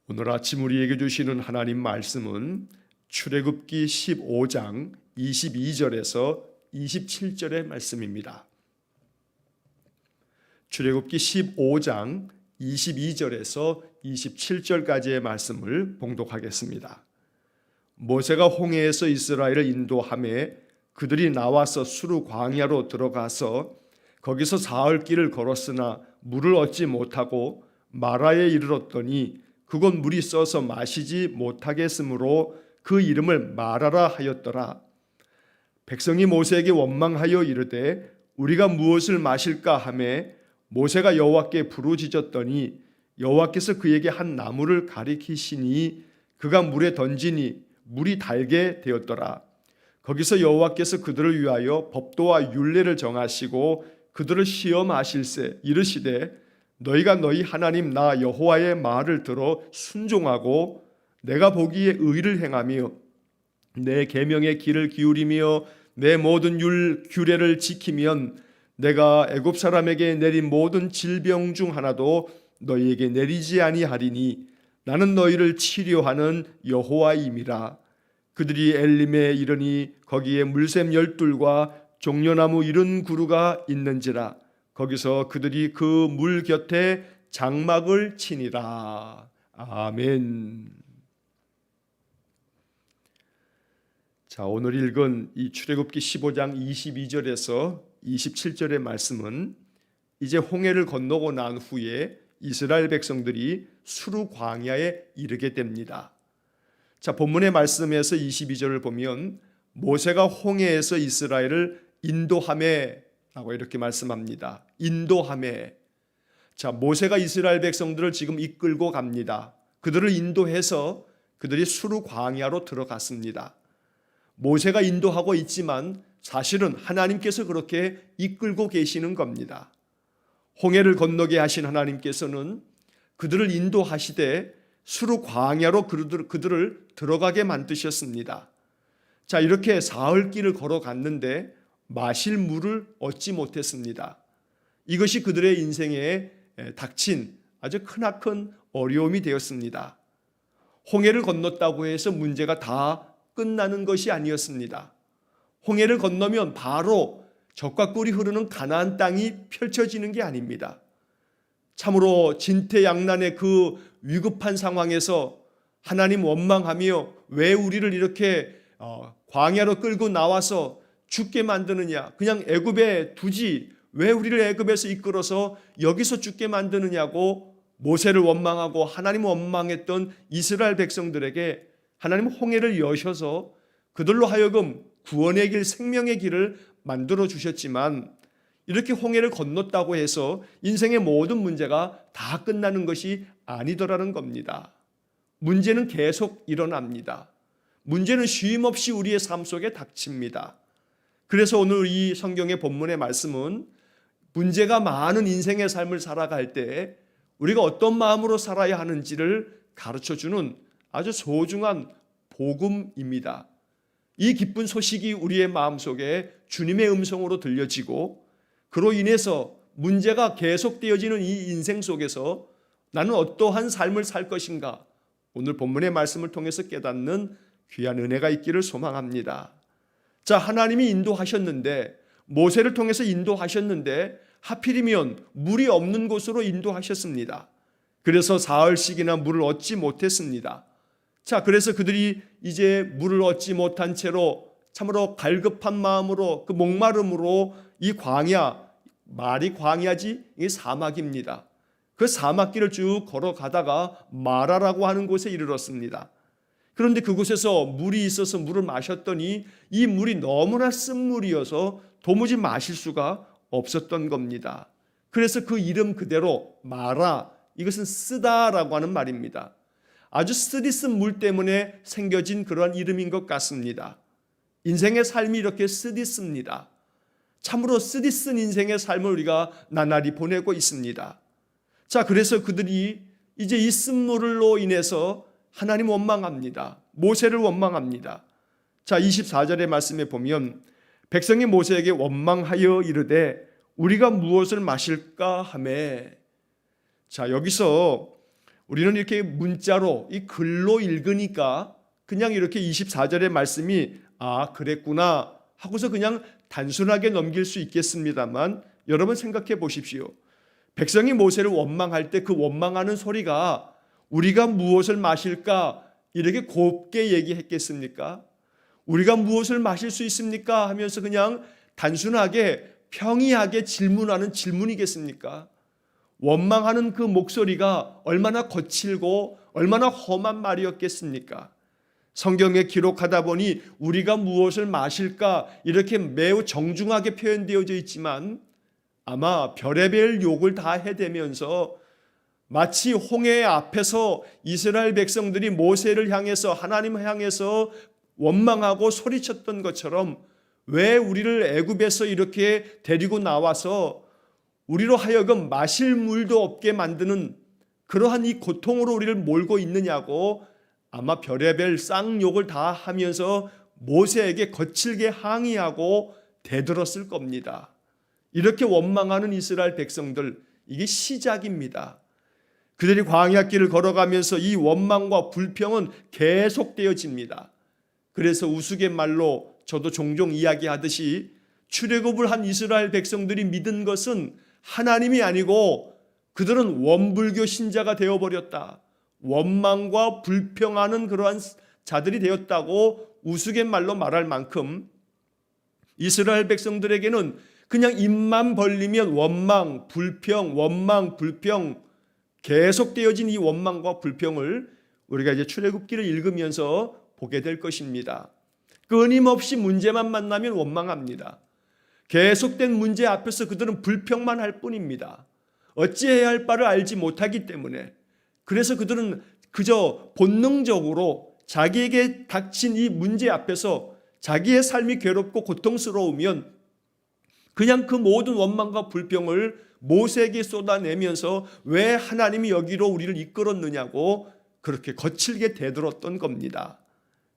오늘 아침 우리에게 주시는 하나님 말씀은 출애굽기 15장 22절에서 27절의 말씀입니다. 출애굽기 15장 22절에서 27절까지의 말씀을 봉독하겠습니다. 모세가 홍해에서 이스라엘을 인도하매 그들이 나와서 수르 광야로 들어가서 거기서 사흘 길을 걸었으나 물을 얻지 못하고 마라에 이르렀더니 그곳 물이 써서 마시지 못하겠으므로 그 이름을 마라라 하였더라. 백성이 모세에게 원망하여 이르되 우리가 무엇을 마실까 하매 모세가 여호와께 부르짖었더니 여호와께서 그에게 한 나무를 가리키시니 그가 물에 던지니 물이 달게 되었더라. 거기서 여호와께서 그들을 위하여 법도와 율례를 정하시고 그들을 시험하실세 이르시되 너희가 너희 하나님 나 여호와의 말을 들어 순종하고 내가 보기에 의를 행하며 내 계명의 귀를 기울이며 내 모든 규례를 지키면 내가 애굽 사람에게 내린 모든 질병 중 하나도 너희에게 내리지 아니하리니 나는 너희를 치료하는 여호와임이라. 그들이 엘림에 이르니 거기에 물샘 12과 종려나무 70그루가 있는지라. 거기서 그들이 그 물 곁에 장막을 치니라. 아멘. 자, 오늘 읽은 이 출애굽기 15장 22절에서 27절의 말씀은 이제 홍해를 건너고 난 후에 이스라엘 백성들이 수르 광야에 이르게 됩니다. 자, 본문의 말씀에서 22절을 보면 모세가 홍해에서 이스라엘을 인도하매 라고 이렇게 말씀합니다. 인도하매. 자, 모세가 이스라엘 백성들을 지금 이끌고 갑니다. 그들을 인도해서 그들이 수르 광야로 들어갔습니다. 모세가 인도하고 있지만 사실은 하나님께서 그렇게 이끌고 계시는 겁니다. 홍해를 건너게 하신 하나님께서는 그들을 인도하시되 수르 광야로 그들을 들어가게 만드셨습니다. 자, 이렇게 사흘 길을 걸어갔는데 마실 물을 얻지 못했습니다. 이것이 그들의 인생에 닥친 아주 크나큰 어려움이 되었습니다. 홍해를 건넜다고 해서 문제가 다 끝나는 것이 아니었습니다. 홍해를 건너면 바로 젖과 꿀이 흐르는 가나안 땅이 펼쳐지는 게 아닙니다. 참으로 진퇴양난의 그 위급한 상황에서 하나님 원망하며 왜 우리를 이렇게 광야로 끌고 나와서 죽게 만드느냐, 그냥 애굽에 두지 왜 우리를 애굽에서 이끌어서 여기서 죽게 만드느냐고 모세를 원망하고 하나님 원망했던 이스라엘 백성들에게 하나님 홍해를 여셔서 그들로 하여금 구원의 길, 생명의 길을 만들어 주셨지만 이렇게 홍해를 건넜다고 해서 인생의 모든 문제가 다 끝나는 것이 아니더라는 겁니다. 문제는 계속 일어납니다. 문제는 쉼없이 우리의 삶 속에 닥칩니다. 그래서 오늘 이 성경의 본문의 말씀은 문제가 많은 인생의 삶을 살아갈 때 우리가 어떤 마음으로 살아야 하는지를 가르쳐주는 아주 소중한 복음입니다. 이 기쁜 소식이 우리의 마음속에 주님의 음성으로 들려지고 그로 인해서 문제가 계속되어지는 이 인생 속에서 나는 어떠한 삶을 살 것인가 오늘 본문의 말씀을 통해서 깨닫는 귀한 은혜가 있기를 소망합니다. 자, 하나님이 인도하셨는데 모세를 통해서 인도하셨는데 하필이면 물이 없는 곳으로 인도하셨습니다. 그래서 사흘씩이나 물을 얻지 못했습니다. 자, 그래서 그들이 이제 물을 얻지 못한 채로 참으로 갈급한 마음으로 그 목마름으로 이 광야, 말이 광야지 이게 사막입니다. 그 사막길을 쭉 걸어가다가 마라라고 하는 곳에 이르렀습니다. 그런데 그곳에서 물이 있어서 물을 마셨더니 이 물이 너무나 쓴 물이어서 도무지 마실 수가 없었던 겁니다. 그래서 그 이름 그대로 마라, 이것은 쓰다라고 하는 말입니다. 아주 쓰디쓴 물 때문에 생겨진 그러한 이름인 것 같습니다. 인생의 삶이 이렇게 쓰디씁니다. 참으로 쓰디쓴 인생의 삶을 우리가 나날이 보내고 있습니다. 자, 그래서 그들이 이제 이 쓴물로 인해서 하나님 원망합니다. 모세를 원망합니다. 자, 24절의 말씀에 보면 백성이 모세에게 원망하여 이르되 우리가 무엇을 마실까 하매. 자, 여기서 우리는 이렇게 문자로 이 글로 읽으니까 그냥 이렇게 24절의 말씀이 그랬구나 하고서 그냥 단순하게 넘길 수 있겠습니다만, 여러분 생각해 보십시오. 백성이 모세를 원망할 때 그 원망하는 소리가 우리가 무엇을 마실까 이렇게 곱게 얘기했겠습니까? 우리가 무엇을 마실 수 있습니까 하면서 그냥 단순하게 평이하게 질문하는 질문이겠습니까? 원망하는 그 목소리가 얼마나 거칠고 얼마나 험한 말이었겠습니까? 성경에 기록하다 보니 우리가 무엇을 마실까 이렇게 매우 정중하게 표현되어져 있지만, 아마 별의별 욕을 다 해대면서 마치 홍해 앞에서 이스라엘 백성들이 모세를 향해서, 하나님을 향해서 원망하고 소리쳤던 것처럼, 왜 우리를 애굽에서 이렇게 데리고 나와서 우리로 하여금 마실 물도 없게 만드는 그러한 이 고통으로 우리를 몰고 있느냐고 아마 별의별 쌍욕을 다 하면서 모세에게 거칠게 항의하고 대들었을 겁니다. 이렇게 원망하는 이스라엘 백성들, 이게 시작입니다. 그들이 광야길을 걸어가면서 이 원망과 불평은 계속되어집니다. 그래서 우스갯말로 저도 종종 이야기하듯이 출애굽을 한 이스라엘 백성들이 믿은 것은 하나님이 아니고 그들은 원불교 신자가 되어버렸다, 원망과 불평하는 그러한 자들이 되었다고 우스갯말로 말할 만큼 이스라엘 백성들에게는 그냥 입만 벌리면 원망, 불평 계속되어진 이 원망과 불평을 우리가 이제 출애굽기를 읽으면서 보게 될 것입니다. 끊임없이 문제만 만나면 원망합니다. 계속된 문제 앞에서 그들은 불평만 할 뿐입니다. 어찌해야 할 바를 알지 못하기 때문에, 그래서 그들은 그저 본능적으로 자기에게 닥친 이 문제 앞에서 자기의 삶이 괴롭고 고통스러우면 그냥 그 모든 원망과 불평을 모세에게 쏟아내면서 왜 하나님이 여기로 우리를 이끌었느냐고 그렇게 거칠게 대들었던 겁니다.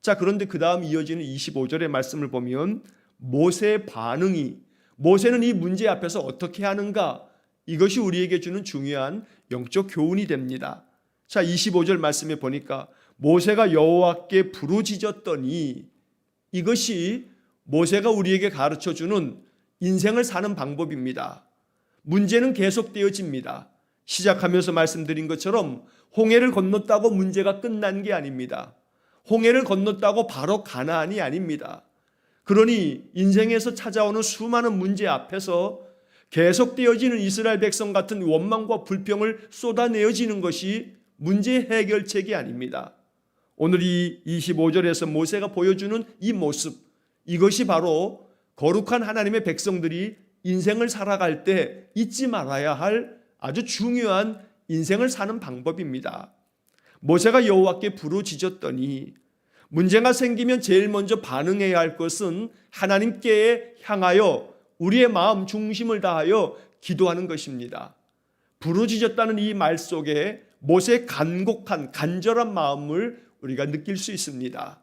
자, 그런데 그 다음 이어지는 25절의 말씀을 보면 모세의 반응이, 모세는 이 문제 앞에서 어떻게 하는가, 이것이 우리에게 주는 중요한 영적 교훈이 됩니다. 자, 25절 말씀에 보니까 모세가 여호와께 부르짖었더니, 이것이 모세가 우리에게 가르쳐주는 인생을 사는 방법입니다. 문제는 계속되어집니다. 시작하면서 말씀드린 것처럼 홍해를 건넜다고 문제가 끝난 게 아닙니다. 홍해를 건넜다고 바로 가나안이 아닙니다. 그러니 인생에서 찾아오는 수많은 문제 앞에서 계속되어지는 이스라엘 백성 같은 원망과 불평을 쏟아내어지는 것이 문제 해결책이 아닙니다. 오늘 이 25절에서 모세가 보여주는 이 모습, 이것이 바로 거룩한 하나님의 백성들이 인생을 살아갈 때 잊지 말아야 할 아주 중요한 인생을 사는 방법입니다. 모세가 여호와께 부르짖었더니, 문제가 생기면 제일 먼저 반응해야 할 것은 하나님께 향하여 우리의 마음 중심을 다하여 기도하는 것입니다. 부르짖었다는 이 말 속에 모세의 간곡한 간절한 마음을 우리가 느낄 수 있습니다.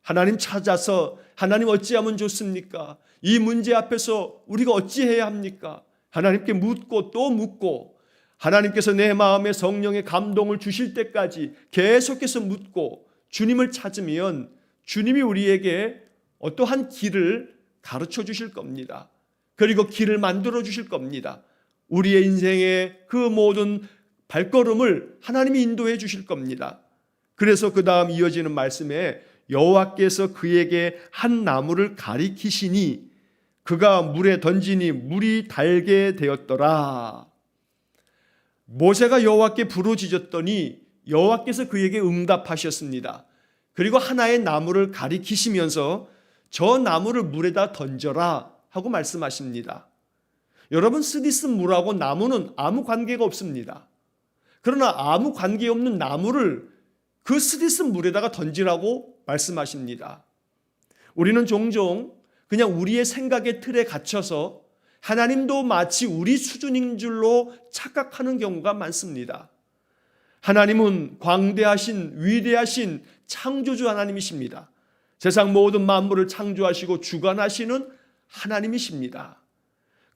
하나님 찾아서, 하나님 어찌하면 좋습니까? 이 문제 앞에서 우리가 어찌해야 합니까? 하나님께 묻고 또 묻고, 하나님께서 내 마음에 성령의 감동을 주실 때까지 계속해서 묻고 주님을 찾으면 주님이 우리에게 어떠한 길을 가르쳐 주실 겁니다. 그리고 길을 만들어 주실 겁니다. 우리의 인생의 그 모든 발걸음을 하나님이 인도해 주실 겁니다. 그래서 그 다음 이어지는 말씀에 여호와께서 그에게 한 나무를 가리키시니 그가 물에 던지니 물이 달게 되었더라. 모세가 여호와께 부르짖었더니 여호와께서 그에게 응답하셨습니다. 그리고 하나의 나무를 가리키시면서 저 나무를 물에다 던져라 하고 말씀하십니다. 여러분, 쓰디쓴 물하고 나무는 아무 관계가 없습니다. 그러나 아무 관계없는 나무를 그 쓰디쓴 물에다가 던지라고 말씀하십니다. 우리는 종종 그냥 우리의 생각의 틀에 갇혀서 하나님도 마치 우리 수준인 줄로 착각하는 경우가 많습니다. 하나님은 광대하신 위대하신 창조주 하나님이십니다. 세상 모든 만물을 창조하시고 주관하시는 하나님이십니다.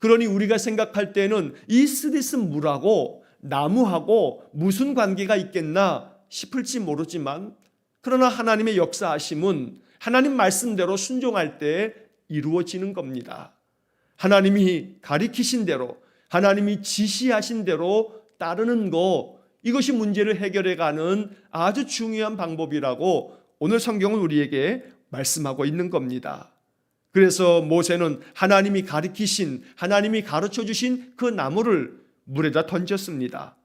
그러니 우리가 생각할 때는 이 쓰디쓴 물하고 나무하고 무슨 관계가 있겠나 싶을지 모르지만, 그러나 하나님의 역사하심은 하나님 말씀대로 순종할 때 이루어지는 겁니다. 하나님이 가리키신 대로, 하나님이 지시하신 대로 따르는 거, 이것이 문제를 해결해가는 아주 중요한 방법이라고 오늘 성경은 우리에게 말씀하고 있는 겁니다. 그래서 모세는 하나님이 가리키신, 하나님이 가르쳐 주신 그 나무를 물에다 던졌습니다.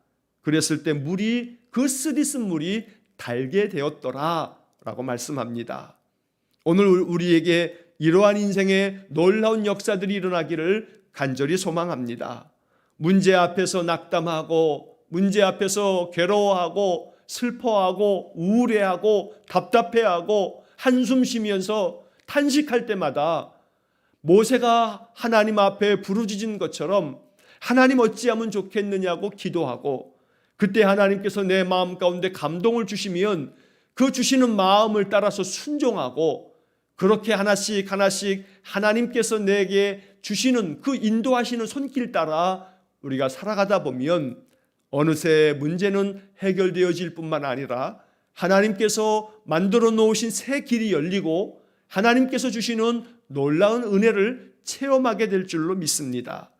그랬을 때 물이, 그 쓰디쓴 물이 달게 되었더라 라고 말씀합니다. 오늘 우리에게 이러한 인생의 놀라운 역사들이 일어나기를 간절히 소망합니다. 문제 앞에서 낙담하고, 문제 앞에서 괴로워하고, 슬퍼하고, 우울해하고, 답답해하고, 한숨 쉬면서 탄식할 때마다 모세가 하나님 앞에 부르짖은 것처럼 하나님 어찌하면 좋겠느냐고 기도하고, 그때 하나님께서 내 마음 가운데 감동을 주시면 그 주시는 마음을 따라서 순종하고, 그렇게 하나씩 하나씩 하나님께서 내게 주시는 그 인도하시는 손길 따라 우리가 살아가다 보면 어느새 문제는 해결되어질 뿐만 아니라 하나님께서 만들어 놓으신 새 길이 열리고 하나님께서 주시는 놀라운 은혜를 체험하게 될 줄로 믿습니다.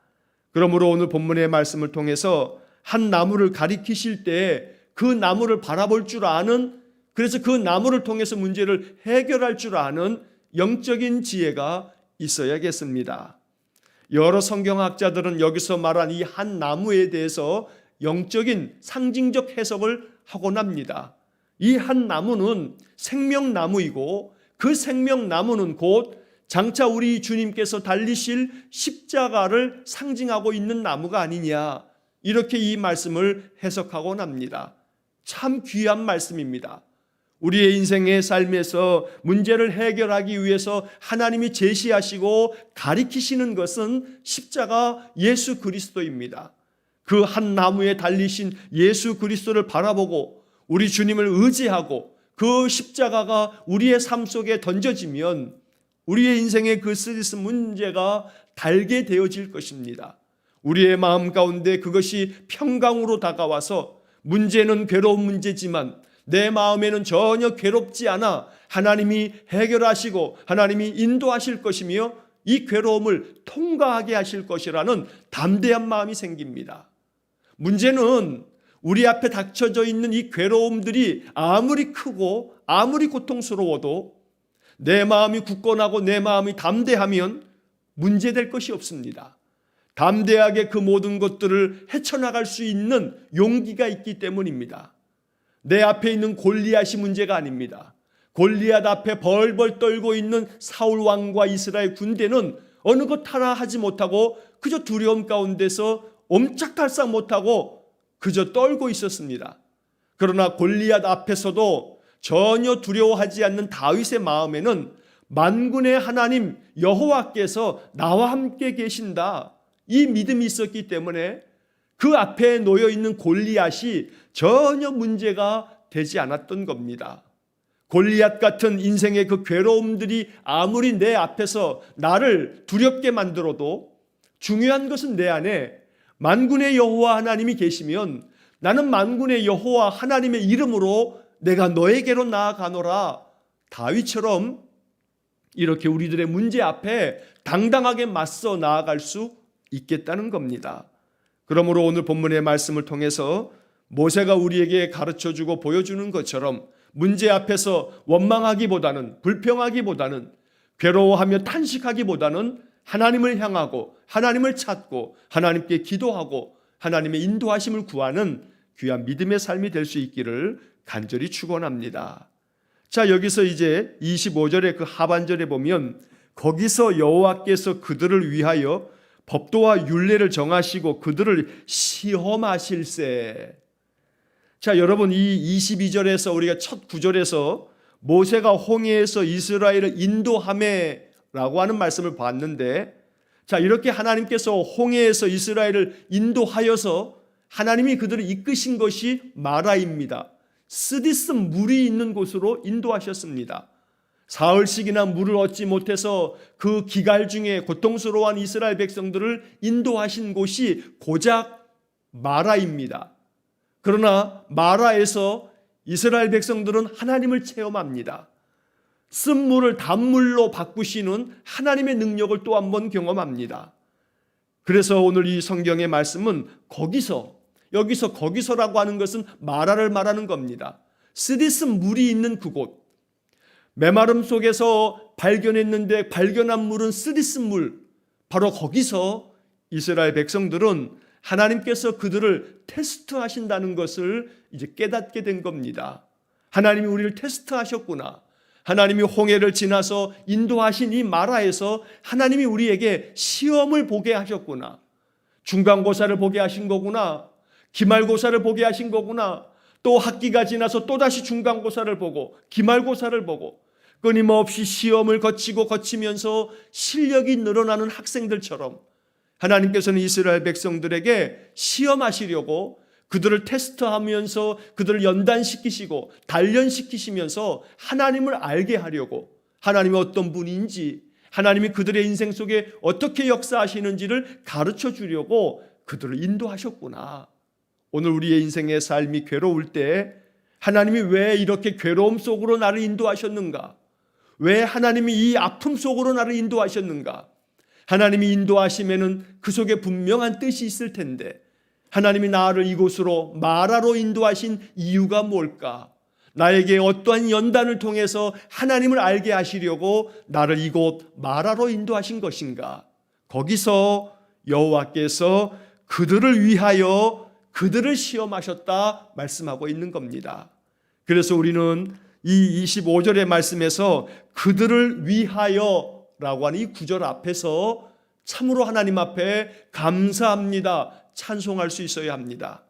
그러므로 오늘 본문의 말씀을 통해서 한 나무를 가리키실 때 그 나무를 바라볼 줄 아는, 그래서 그 나무를 통해서 문제를 해결할 줄 아는 영적인 지혜가 있어야겠습니다. 여러 성경학자들은 여기서 말한 이 한 나무에 대해서 영적인 상징적 해석을 하곤 합니다. 이 한 나무는 생명나무이고, 그 생명나무는 곧 장차 우리 주님께서 달리실 십자가를 상징하고 있는 나무가 아니냐, 이렇게 이 말씀을 해석하곤 합니다. 참 귀한 말씀입니다. 우리의 인생의 삶에서 문제를 해결하기 위해서 하나님이 제시하시고 가리키시는 것은 십자가 예수 그리스도입니다. 그 한 나무에 달리신 예수 그리스도를 바라보고 우리 주님을 의지하고 그 십자가가 우리의 삶 속에 던져지면 우리의 인생의 그 쓰디쓴 문제가 달게 되어질 것입니다. 우리의 마음 가운데 그것이 평강으로 다가와서 문제는 괴로운 문제지만 내 마음에는 전혀 괴롭지 않아 하나님이 해결하시고 하나님이 인도하실 것이며 이 괴로움을 통과하게 하실 것이라는 담대한 마음이 생깁니다. 문제는 우리 앞에 닥쳐져 있는 이 괴로움들이 아무리 크고 아무리 고통스러워도 내 마음이 굳건하고 내 마음이 담대하면 문제될 것이 없습니다. 담대하게 그 모든 것들을 헤쳐나갈 수 있는 용기가 있기 때문입니다. 내 앞에 있는 골리앗이 문제가 아닙니다. 골리앗 앞에 벌벌 떨고 있는 사울 왕과 이스라엘 군대는 어느 것 하나 하지 못하고 그저 두려움 가운데서 옴짝달싹 못하고 그저 떨고 있었습니다. 그러나 골리앗 앞에서도 전혀 두려워하지 않는 다윗의 마음에는 만군의 하나님 여호와께서 나와 함께 계신다, 이 믿음이 있었기 때문에 그 앞에 놓여있는 골리앗이 전혀 문제가 되지 않았던 겁니다. 골리앗 같은 인생의 그 괴로움들이 아무리 내 앞에서 나를 두렵게 만들어도 중요한 것은 내 안에 만군의 여호와 하나님이 계시면 나는 만군의 여호와 하나님의 이름으로 내가 너에게로 나아가노라, 다윗처럼 이렇게 우리들의 문제 앞에 당당하게 맞서 나아갈 수 있겠다는 겁니다. 그러므로 오늘 본문의 말씀을 통해서 모세가 우리에게 가르쳐주고 보여주는 것처럼 문제 앞에서 원망하기보다는, 불평하기보다는, 괴로워하며 탄식하기보다는 하나님을 향하고 하나님을 찾고 하나님께 기도하고 하나님의 인도하심을 구하는 귀한 믿음의 삶이 될 수 있기를 간절히 축원합니다. 자, 여기서 이제 25절의 그 하반절에 보면 거기서 여호와께서 그들을 위하여 법도와 율례를 정하시고 그들을 시험하실세. 자, 여러분, 이 22절에서 우리가 첫 구절에서 모세가 홍해에서 이스라엘을 인도하매라고 하는 말씀을 봤는데, 자, 이렇게 하나님께서 홍해에서 이스라엘을 인도하여서 하나님이 그들을 이끄신 것이 마라입니다. 쓰디쓴 물이 있는 곳으로 인도하셨습니다. 사흘씩이나 물을 얻지 못해서 그 기갈 중에 고통스러워한 이스라엘 백성들을 인도하신 곳이 고작 마라입니다. 그러나 마라에서 이스라엘 백성들은 하나님을 체험합니다. 쓴물을 단물로 바꾸시는 하나님의 능력을 또 한 번 경험합니다. 그래서 오늘 이 성경의 말씀은 여기서 거기서라고 하는 것은 마라를 말하는 겁니다. 쓰디쓴 물이 있는 그곳, 메마름 속에서 발견했는데 발견한 물은 쓰디쓴 물, 바로 거기서 이스라엘 백성들은 하나님께서 그들을 테스트하신다는 것을 이제 깨닫게 된 겁니다. 하나님이 우리를 테스트하셨구나. 하나님이 홍해를 지나서 인도하신 이 마라에서 하나님이 우리에게 시험을 보게 하셨구나. 중간고사를 보게 하신 거구나. 기말고사를 보게 하신 거구나. 또 학기가 지나서 또다시 중간고사를 보고 기말고사를 보고 끊임없이 시험을 거치면서 실력이 늘어나는 학생들처럼 하나님께서는 이스라엘 백성들에게 시험하시려고 그들을 테스트하면서 그들을 연단시키시고 단련시키시면서 하나님을 알게 하려고, 하나님이 어떤 분인지, 하나님이 그들의 인생 속에 어떻게 역사하시는지를 가르쳐 주려고 그들을 인도하셨구나. 오늘 우리의 인생의 삶이 괴로울 때 하나님이 왜 이렇게 괴로움 속으로 나를 인도하셨는가? 왜 하나님이 이 아픔 속으로 나를 인도하셨는가? 하나님이 인도하시면은 그 속에 분명한 뜻이 있을 텐데 하나님이 나를 이곳으로 마라로 인도하신 이유가 뭘까? 나에게 어떠한 연단을 통해서 하나님을 알게 하시려고 나를 이곳 마라로 인도하신 것인가? 거기서 여호와께서 그들을 위하여 그들을 시험하셨다 말씀하고 있는 겁니다. 그래서 우리는 이 25절의 말씀에서 그들을 위하여 라고 하는 이 구절 앞에서 참으로 하나님 앞에 감사합니다, 찬송할 수 있어야 합니다.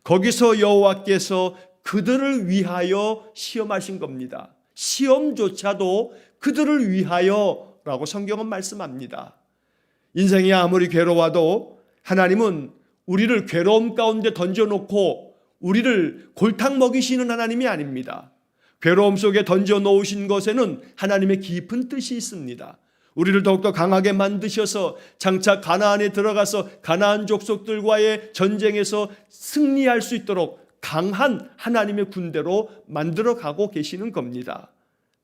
거기서 여호와께서 그들을 위하여 시험하신 겁니다. 시험조차도 그들을 위하여 라고 성경은 말씀합니다. 인생이 아무리 괴로워도 하나님은 우리를 괴로움 가운데 던져놓고 우리를 골탕 먹이시는 하나님이 아닙니다. 괴로움 속에 던져놓으신 것에는 하나님의 깊은 뜻이 있습니다. 우리를 더욱더 강하게 만드셔서 장차 가나안에 들어가서 가나안 족속들과의 전쟁에서 승리할 수 있도록 강한 하나님의 군대로 만들어가고 계시는 겁니다.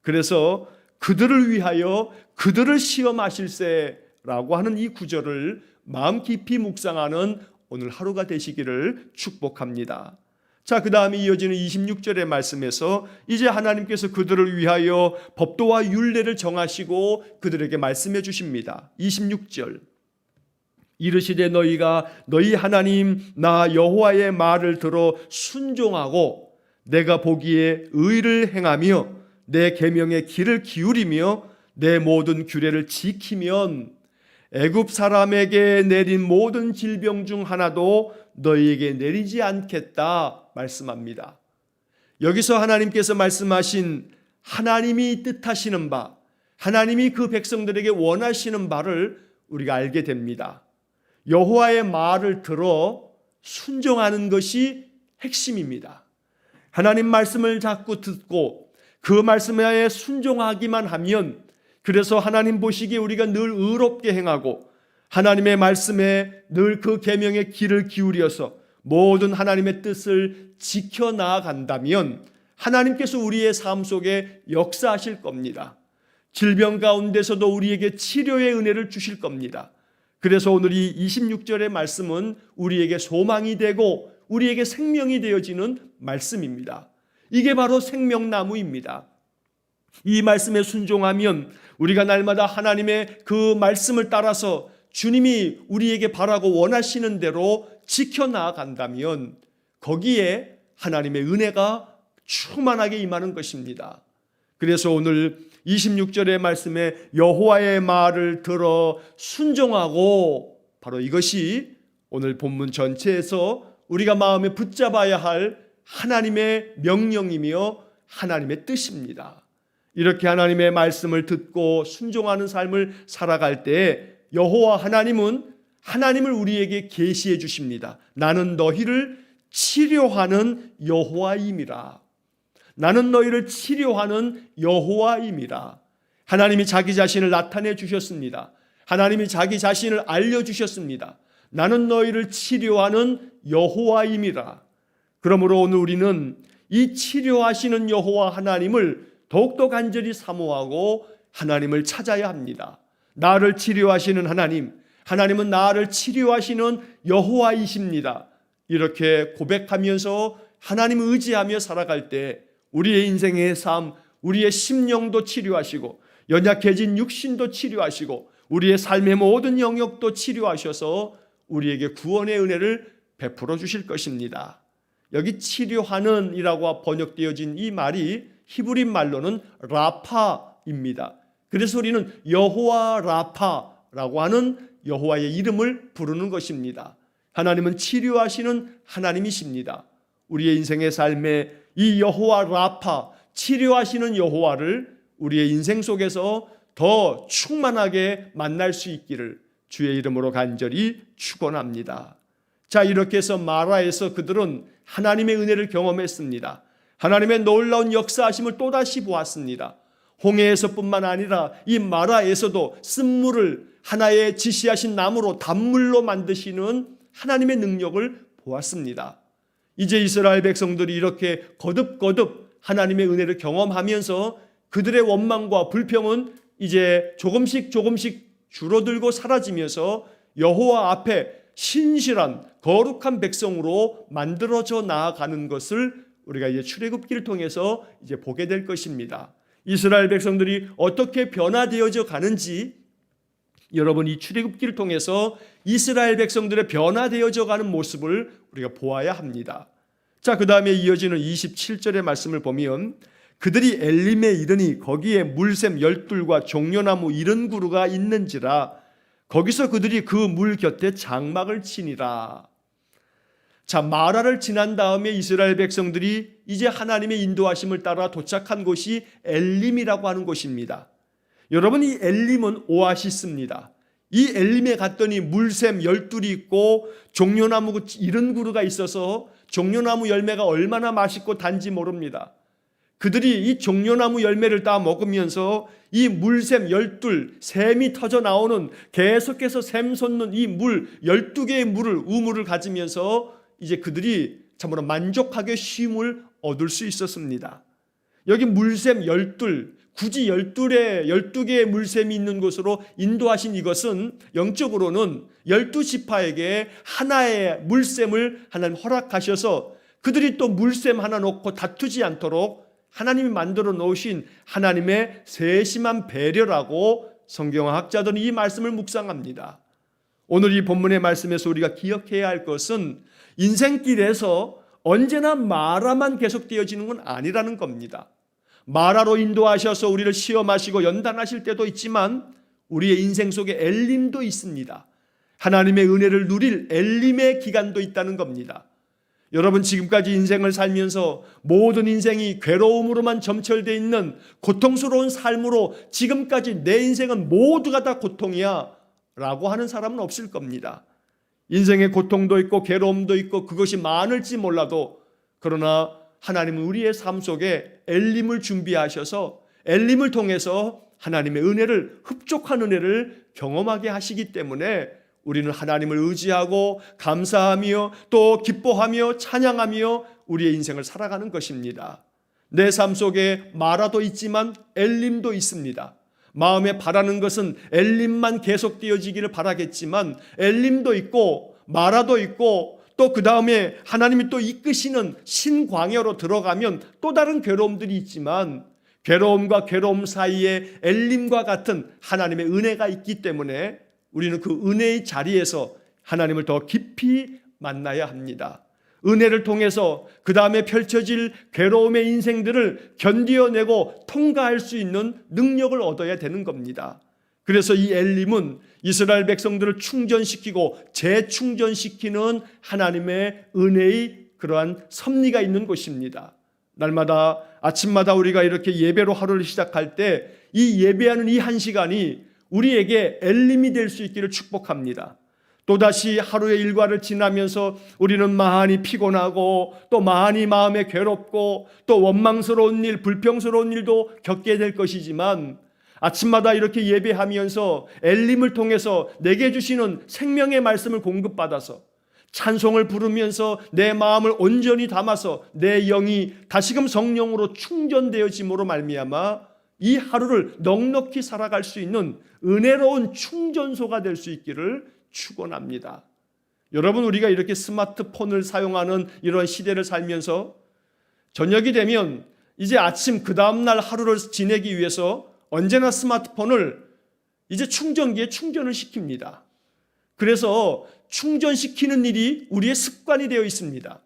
그래서 그들을 위하여 그들을 시험하실세라고 하는 이 구절을 마음 깊이 묵상하는 오늘 하루가 되시기를 축복합니다. 자, 그 다음에 이어지는 26절의 말씀에서 이제 하나님께서 그들을 위하여 법도와 율례를 정하시고 그들에게 말씀해 주십니다. 26절, 이르시되 너희가 너희 하나님 나 여호와의 말을 들어 순종하고 내가 보기에 의를 행하며 내 계명의 귀를 기울이며 내 모든 규례를 지키면 애굽 사람에게 내린 모든 질병 중 하나도 너희에게 내리지 않겠다 말씀합니다. 여기서 하나님께서 말씀하신 하나님이 뜻하시는 바, 하나님이 그 백성들에게 원하시는 바를 우리가 알게 됩니다. 여호와의 말을 들어 순종하는 것이 핵심입니다. 하나님 말씀을 자꾸 듣고 그 말씀에 순종하기만 하면, 그래서 하나님 보시기에 우리가 늘 의롭게 행하고 하나님의 말씀에 늘 그 계명의 귀를 기울여서 모든 하나님의 뜻을 지켜나간다면 하나님께서 우리의 삶 속에 역사하실 겁니다. 질병 가운데서도 우리에게 치료의 은혜를 주실 겁니다. 그래서 오늘 이 26절의 말씀은 우리에게 소망이 되고 우리에게 생명이 되어지는 말씀입니다. 이게 바로 생명나무입니다. 이 말씀에 순종하면 우리가 날마다 하나님의 그 말씀을 따라서 주님이 우리에게 바라고 원하시는 대로 지켜나간다면 거기에 하나님의 은혜가 충만하게 임하는 것입니다. 그래서 오늘 26절의 말씀에 여호와의 말을 들어 순종하고, 바로 이것이 오늘 본문 전체에서 우리가 마음에 붙잡아야 할 하나님의 명령이며 하나님의 뜻입니다. 이렇게 하나님의 말씀을 듣고 순종하는 삶을 살아갈 때 여호와 하나님은 하나님을 우리에게 계시해 주십니다. 나는 너희를 치료하는 여호와임이라. 나는 너희를 치료하는 여호와임이라. 하나님이 자기 자신을 나타내 주셨습니다. 하나님이 자기 자신을 알려주셨습니다. 나는 너희를 치료하는 여호와임이라. 그러므로 오늘 우리는 이 치료하시는 여호와 하나님을 더욱더 간절히 사모하고 하나님을 찾아야 합니다. 나를 치료하시는 하나님, 하나님은 나를 치료하시는 여호와이십니다. 이렇게 고백하면서 하나님을 의지하며 살아갈 때 우리의 인생의 삶, 우리의 심령도 치료하시고 연약해진 육신도 치료하시고 우리의 삶의 모든 영역도 치료하셔서 우리에게 구원의 은혜를 베풀어 주실 것입니다. 여기 치료하는 이라고 번역되어진 이 말이 히브리 말로는 라파입니다. 그래서 우리는 여호와 라파라고 하는 여호와의 이름을 부르는 것입니다. 하나님은 치료하시는 하나님이십니다. 우리의 인생의 삶에 이 여호와 라파, 치료하시는 여호와를 우리의 인생 속에서 더 충만하게 만날 수 있기를 주의 이름으로 간절히 축원합니다. 자, 이렇게 해서 마라에서 그들은 하나님의 은혜를 경험했습니다. 하나님의 놀라운 역사하심을 또다시 보았습니다. 홍해에서뿐만 아니라 이 마라에서도 쓴물을 하나의 지시하신 나무로 단물로 만드시는 하나님의 능력을 보았습니다. 이제 이스라엘 백성들이 이렇게 거듭거듭 하나님의 은혜를 경험하면서 그들의 원망과 불평은 이제 조금씩 줄어들고 사라지면서 여호와 앞에 신실한 거룩한 백성으로 만들어져 나아가는 것을 우리가 이제 출애굽기를 통해서 이제 보게 될 것입니다. 이스라엘 백성들이 어떻게 변화되어져 가는지 여러분 이 출애굽기를 통해서 이스라엘 백성들의 변화되어져 가는 모습을 우리가 보아야 합니다. 자, 그 다음에 이어지는 27절의 말씀을 보면 그들이 엘림에 이르니 거기에 물샘 12과 종려나무 70그루가 있는지라 거기서 그들이 그 물 곁에 장막을 치니라. 자, 마라를 지난 다음에 이스라엘 백성들이 이제 하나님의 인도하심을 따라 도착한 곳이 엘림이라고 하는 곳입니다. 여러분, 이 엘림은 오아시스입니다. 이 엘림에 갔더니 물샘 12이 있고 종려나무 70그루가 있어서 종려나무 열매가 얼마나 맛있고 단지 모릅니다. 그들이 이 종려나무 열매를 따 먹으면서 이 물샘 12, 샘이 터져 나오는 계속해서 샘 솟는 이 물 12개의 물을 우물을 가지면서 이제 그들이 참으로 만족하게 쉼을 얻을 수 있었습니다. 여기 물샘 12, 굳이 12개의 물샘이 있는 곳으로 인도하신 이것은 영적으로는 12지파에게 하나의 물샘을 하나님 허락하셔서 그들이 또 물샘 하나 놓고 다투지 않도록 하나님이 만들어 놓으신 하나님의 세심한 배려라고 성경학자들은 이 말씀을 묵상합니다. 오늘 이 본문의 말씀에서 우리가 기억해야 할 것은 인생길에서 언제나 마라만 계속되어지는 건 아니라는 겁니다. 마라로 인도하셔서 우리를 시험하시고 연단하실 때도 있지만 우리의 인생 속에 엘림도 있습니다. 하나님의 은혜를 누릴 엘림의 기간도 있다는 겁니다. 여러분, 지금까지 인생을 살면서 모든 인생이 괴로움으로만 점철되어 있는 고통스러운 삶으로 지금까지 내 인생은 모두가 다 고통이야 라고 하는 사람은 없을 겁니다. 인생의 고통도 있고 괴로움도 있고 그것이 많을지 몰라도 그러나 하나님은 우리의 삶 속에 엘림을 준비하셔서 엘림을 통해서 하나님의 은혜를, 흡족한 은혜를 경험하게 하시기 때문에 우리는 하나님을 의지하고 감사하며 또 기뻐하며 찬양하며 우리의 인생을 살아가는 것입니다. 내 삶 속에 마라도 있지만 엘림도 있습니다. 마음에 바라는 것은 엘림만 계속되어지기를 바라겠지만 엘림도 있고 마라도 있고 또 그 다음에 하나님이 또 이끄시는 신광야로 들어가면 또 다른 괴로움들이 있지만 괴로움과 괴로움 사이에 엘림과 같은 하나님의 은혜가 있기 때문에 우리는 그 은혜의 자리에서 하나님을 더 깊이 만나야 합니다. 은혜를 통해서 그 다음에 펼쳐질 괴로움의 인생들을 견디어내고 통과할 수 있는 능력을 얻어야 되는 겁니다. 그래서 이 엘림은 이스라엘 백성들을 충전시키고 재충전시키는 하나님의 은혜의 그러한 섭리가 있는 곳입니다. 날마다 아침마다 우리가 이렇게 예배로 하루를 시작할 때 이 예배하는 이 한 시간이 우리에게 엘림이 될 수 있기를 축복합니다. 또다시 하루의 일과를 지나면서 우리는 많이 피곤하고 또 많이 마음에 괴롭고 또 원망스러운 일, 불평스러운 일도 겪게 될 것이지만 아침마다 이렇게 예배하면서 엘림을 통해서 내게 주시는 생명의 말씀을 공급받아서 찬송을 부르면서 내 마음을 온전히 담아서 내 영이 다시금 성령으로 충전되어짐으로 말미암아 이 하루를 넉넉히 살아갈 수 있는 은혜로운 충전소가 될 수 있기를 축원합니다. 여러분, 우리가 이렇게 스마트폰을 사용하는 이런 시대를 살면서 저녁이 되면 이제 아침 그 다음날 하루를 지내기 위해서 언제나 스마트폰을 이제 충전기에 충전을 시킵니다. 그래서 충전시키는 일이 우리의 습관이 되어 있습니다.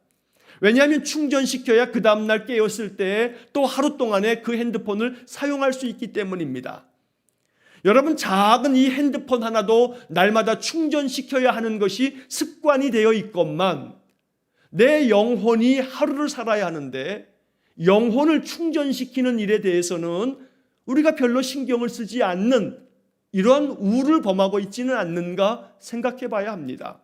왜냐하면 충전시켜야 그 다음날 깨었을 때 또 하루 동안에 그 핸드폰을 사용할 수 있기 때문입니다. 여러분, 작은 이 핸드폰 하나도 날마다 충전시켜야 하는 것이 습관이 되어 있건만 내 영혼이 하루를 살아야 하는데 영혼을 충전시키는 일에 대해서는 우리가 별로 신경을 쓰지 않는 이러한 우를 범하고 있지는 않는가 생각해 봐야 합니다.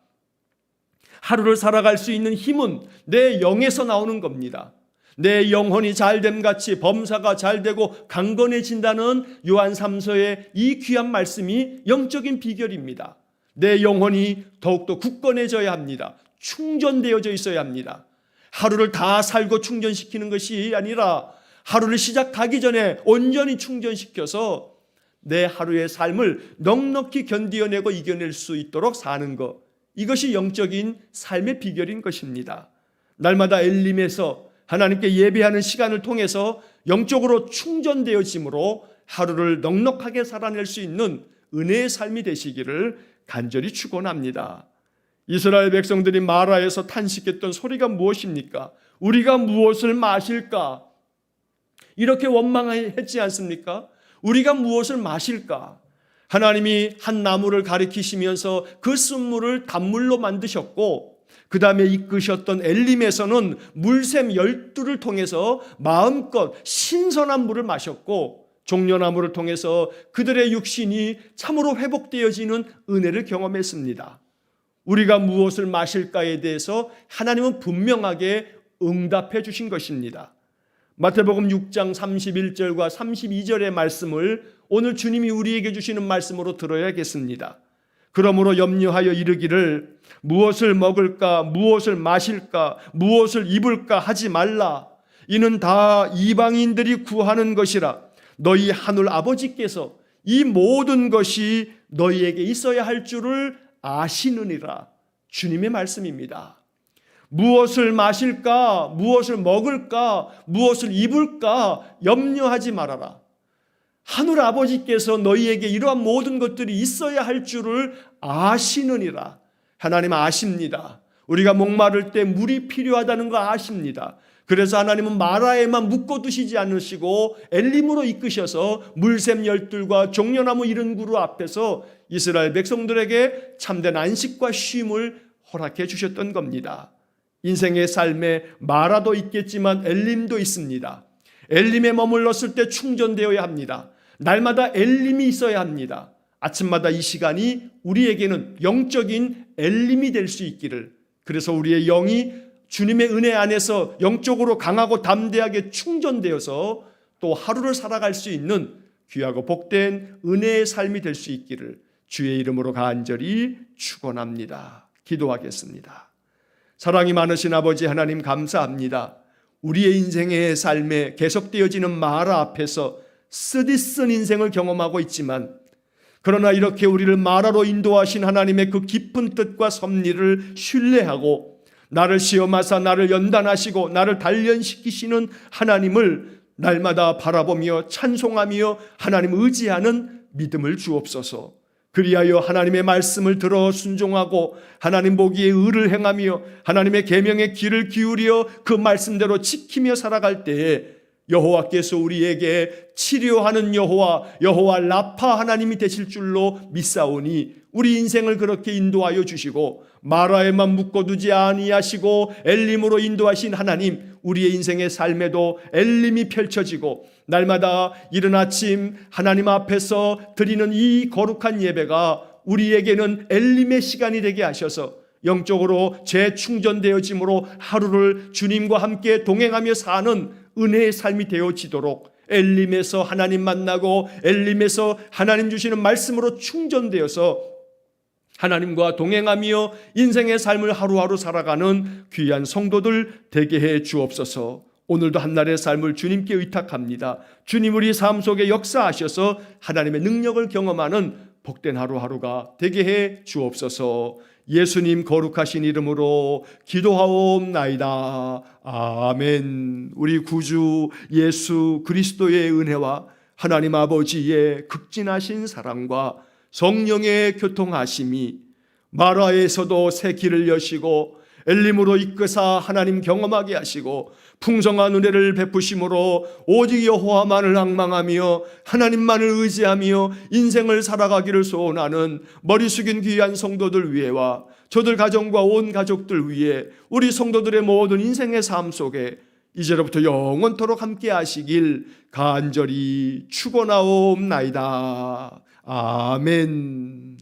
하루를 살아갈 수 있는 힘은 내 영에서 나오는 겁니다. 내 영혼이 잘됨같이 범사가 잘되고 강건해진다는 요한 3서의 이 귀한 말씀이 영적인 비결입니다. 내 영혼이 더욱더 굳건해져야 합니다. 충전되어져 있어야 합니다. 하루를 다 살고 충전시키는 것이 아니라 하루를 시작하기 전에 온전히 충전시켜서 내 하루의 삶을 넉넉히 견디어내고 이겨낼 수 있도록 사는 것, 이것이 영적인 삶의 비결인 것입니다. 날마다 엘림에서 하나님께 예배하는 시간을 통해서 영적으로 충전되어짐으로 하루를 넉넉하게 살아낼 수 있는 은혜의 삶이 되시기를 간절히 축원합니다. 이스라엘 백성들이 마라에서 탄식했던 소리가 무엇입니까? 우리가 무엇을 마실까? 이렇게 원망했지 않습니까? 우리가 무엇을 마실까? 하나님이 한 나무를 가리키시면서 그 쓴물을 단물로 만드셨고 그 다음에 이끄셨던 엘림에서는 물샘 12를 통해서 마음껏 신선한 물을 마셨고 종려나무를 통해서 그들의 육신이 참으로 회복되어지는 은혜를 경험했습니다. 우리가 무엇을 마실까에 대해서 하나님은 분명하게 응답해 주신 것입니다. 마태복음 6장 31절과 32절의 말씀을 오늘 주님이 우리에게 주시는 말씀으로 들어야겠습니다. 그러므로 염려하여 이르기를 무엇을 먹을까, 무엇을 마실까, 무엇을 입을까 하지 말라. 이는 다 이방인들이 구하는 것이라. 너희 하늘 아버지께서 이 모든 것이 너희에게 있어야 할 줄을 아시느니라. 주님의 말씀입니다. 무엇을 마실까, 무엇을 먹을까, 무엇을 입을까 염려하지 말아라. 하늘 아버지께서 너희에게 이러한 모든 것들이 있어야 할 줄을 아시느니라. 하나님 아십니다. 우리가 목마를 때 물이 필요하다는 거 아십니다. 그래서 하나님은 마라에만 묶어두시지 않으시고 엘림으로 이끄셔서 물샘 12과 종려나무 70그루 앞에서 이스라엘 백성들에게 참된 안식과 쉼을 허락해 주셨던 겁니다. 인생의 삶에 마라도 있겠지만 엘림도 있습니다. 엘림에 머물렀을 때 충전되어야 합니다. 날마다 엘림이 있어야 합니다. 아침마다 이 시간이 우리에게는 영적인 엘림이 될 수 있기를, 그래서 우리의 영이 주님의 은혜 안에서 영적으로 강하고 담대하게 충전되어서 또 하루를 살아갈 수 있는 귀하고 복된 은혜의 삶이 될 수 있기를 주의 이름으로 간절히 축원합니다. 기도하겠습니다. 사랑이 많으신 아버지 하나님 감사합니다. 우리의 인생의 삶에 계속되어지는 마라 앞에서 쓰디쓴 인생을 경험하고 있지만 그러나 이렇게 우리를 마라로 인도하신 하나님의 그 깊은 뜻과 섭리를 신뢰하고 나를 시험하사 나를 연단하시고 나를 단련시키시는 하나님을 날마다 바라보며 찬송하며 하나님 의지하는 믿음을 주옵소서. 그리하여 하나님의 말씀을 들어 순종하고 하나님 보기에 의를 행하며 하나님의 계명의 귀를 기울여 그 말씀대로 지키며 살아갈 때에 여호와께서 우리에게 치료하는 여호와 라파 하나님이 되실 줄로 믿사오니 우리 인생을 그렇게 인도하여 주시고 마라에만 묶어두지 아니하시고 엘림으로 인도하신 하나님, 우리의 인생의 삶에도 엘림이 펼쳐지고 날마다 이른 아침 하나님 앞에서 드리는 이 거룩한 예배가 우리에게는 엘림의 시간이 되게 하셔서 영적으로 재충전되어짐으로 하루를 주님과 함께 동행하며 사는 은혜의 삶이 되어지도록 엘림에서 하나님 만나고 엘림에서 하나님 주시는 말씀으로 충전되어서 하나님과 동행하며 인생의 삶을 하루하루 살아가는 귀한 성도들 되게 해 주옵소서. 오늘도 한날의 삶을 주님께 의탁합니다. 주님 우리 삶 속에 역사하셔서 하나님의 능력을 경험하는 복된 하루하루가 되게 해 주옵소서. 예수님 거룩하신 이름으로 기도하옵나이다. 아멘. 우리 구주 예수 그리스도의 은혜와 하나님 아버지의 극진하신 사랑과 성령의 교통하심이 마라에서도 새 길을 여시고 엘림으로 이끄사 하나님 경험하게 하시고 풍성한 은혜를 베푸심으로 오직 여호와만을 앙망하며 하나님만을 의지하며 인생을 살아가기를 소원하는 머리 숙인 귀한 성도들 위에와 저들 가정과 온 가족들 위에 우리 성도들의 모든 인생의 삶 속에 이제로부터 영원토록 함께 하시길 간절히 축원하옵나이다. 아멘.